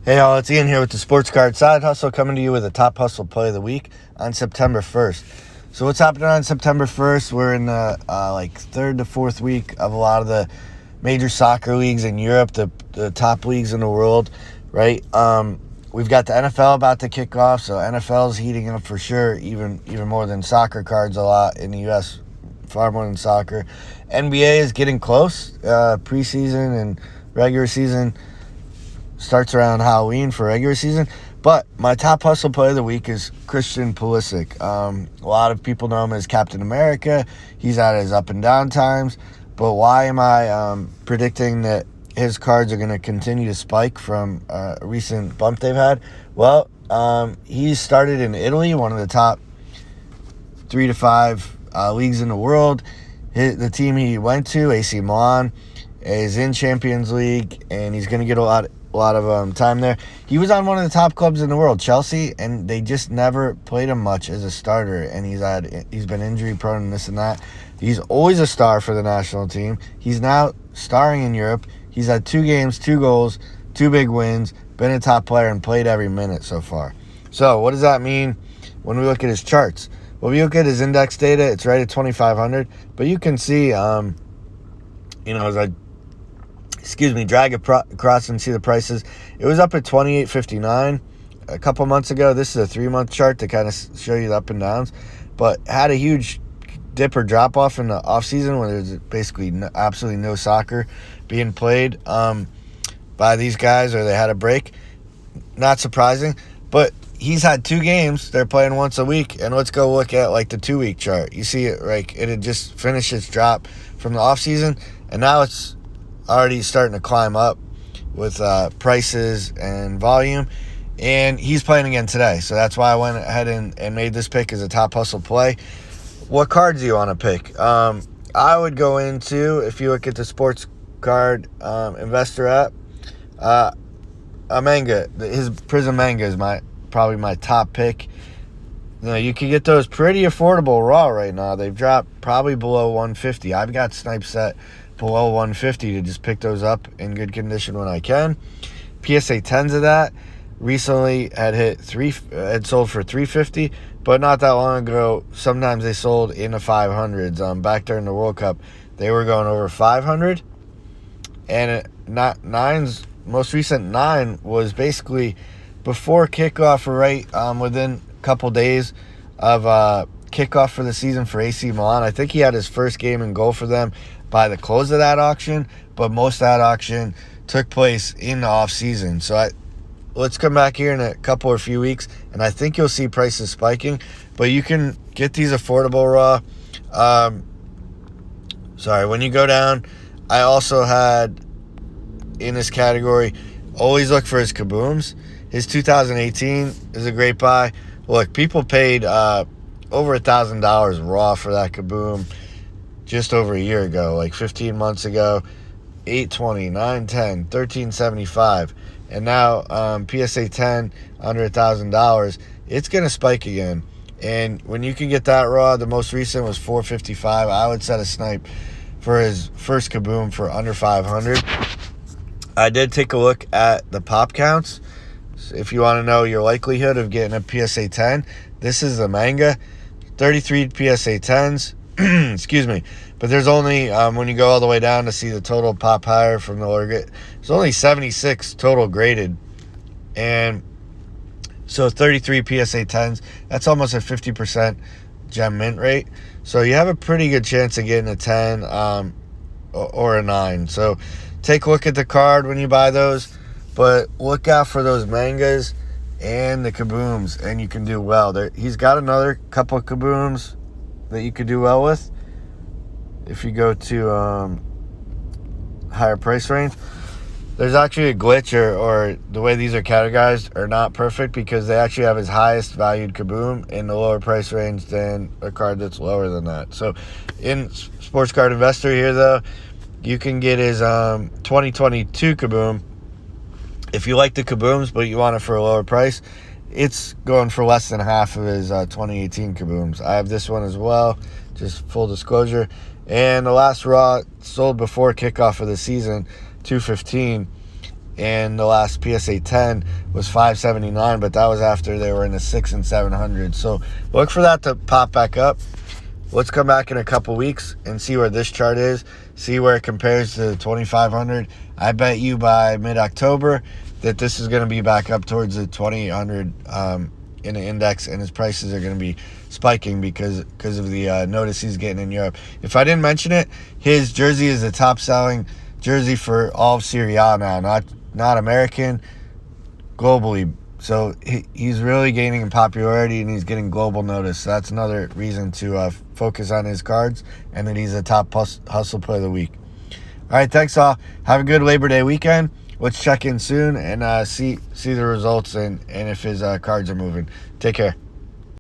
Hey all, it's Ian here with the Sports Card Side Hustle, coming to you with a top hustle play of the week on September 1st. So what's happening on September 1st? We're in the third to fourth week of a lot of the major soccer leagues in Europe, the top leagues in the world, right? We've got the NFL about to kick off, so NFL's heating up for sure, even more than soccer cards a lot in the U.S., far more than soccer. NBA is getting close. Preseason and regular season starts around Halloween for regular season. But my top hustle play of the week is Christian Pulisic. A lot of people know him as Captain America. He's had his up and down times. But why am I predicting that his cards are going to continue to spike from a recent bump they've had? Well, he started in Italy, one of the top 3 to 5 leagues in the world. The team he went to, AC Milan, is in Champions League, and he's going to get a lot of time there. He was on one of the top clubs in the world, Chelsea, and they just never played him much as a starter, and he's been injury prone and this and that. He's always a star for the national team. He's now starring in Europe. He's had 2 games, 2 goals, 2 big wins, been a top player, and played every minute so far. So what does that mean when we look at his charts? Well, if you look at his index data, it's right at 2,500, but you can see, as I drag it across and see the prices. It was up at 28.59 a couple months ago. This is a 3-month chart to kind of show you the up and downs, but had a huge dip or drop off in the off season when there's basically absolutely no soccer being played by these guys, or they had a break. Not surprising, but he's had 2 games. They're playing once a week, and let's go look at like the 2-week chart. You see it, right? It had just finished its drop from the off season, and now it's already starting to climb up with prices and volume, and he's playing again today. So that's why I went ahead and made this pick as a top hustle play. What cards do you want to pick? I would go into, if you look at the Sports Card Investor app, a manga. His Prism manga is probably my top pick. You can get those pretty affordable raw right now. They've dropped probably below 150. I've got snipes set below 150 to just pick those up in good condition when I can. PSA 10s of that recently had sold for 350, but not that long ago, sometimes they sold in the 500s. Back during the World Cup, they were going over 500, and nine's most recent 9 was basically before kickoff, right within a couple days of kickoff for the season for AC Milan. I think he had his first game in goal for them by the close of that auction, but most of that auction took place in the off season. So let's come back here in a couple or few weeks, and I think you'll see prices spiking, but you can get these affordable raw. When you go down, I also had in this category, always look for his Kabooms. His 2018 is a great buy. Look, people paid over $1,000 raw for that Kaboom just over a year ago, like 15 months ago. $820, $910, $1375, and now PSA 10 under $1,000. It's gonna spike again, and when you can get that raw, the most recent was $455. I would set a snipe for his first Kaboom for under $500. I did take a look at the pop counts. So if you want to know your likelihood of getting a PSA 10, this is the manga. 33 PSA 10s. Excuse me. But there's only, when you go all the way down to see the total pop higher from the lower grade, there's only 76 total graded. And so 33 PSA 10s, that's almost a 50% gem mint rate. So you have a pretty good chance of getting a 10 or a 9. So take a look at the card when you buy those, but look out for those mangas and the Kabooms, and you can do well. He's got another couple of Kabooms that you could do well with if you go to higher price range. There's actually a glitch, or the way these are categorized are not perfect, because they actually have his highest valued Kaboom in the lower price range than a card that's lower than that. So in Sports Card Investor here, though, you can get his 2022 Kaboom. If you like the Kabooms but you want it for a lower price, it's going for less than half of his 2018 Kabooms. I have this one as well, just full disclosure. And the last raw sold before kickoff of the season, $215. and the last PSA 10 was 579, but that was after they were in the 6 and 700. So look for that to pop back up. Let's come back in a couple weeks and see where this chart is, see where it compares to 2500. I bet you by mid-October that this is going to be back up towards the 2800 in the index, and his prices are going to be spiking because of the notice he's getting in Europe. If I didn't mention it, his jersey is the top selling jersey for all of Serie A now, not American, globally. So he's really gaining in popularity, and he's getting global notice. So that's another reason to focus on his cards, and that he's a top hustle play of the week. All right, thanks all. Have a good Labor Day weekend. Let's check in soon and see the results and if his cards are moving. Take care.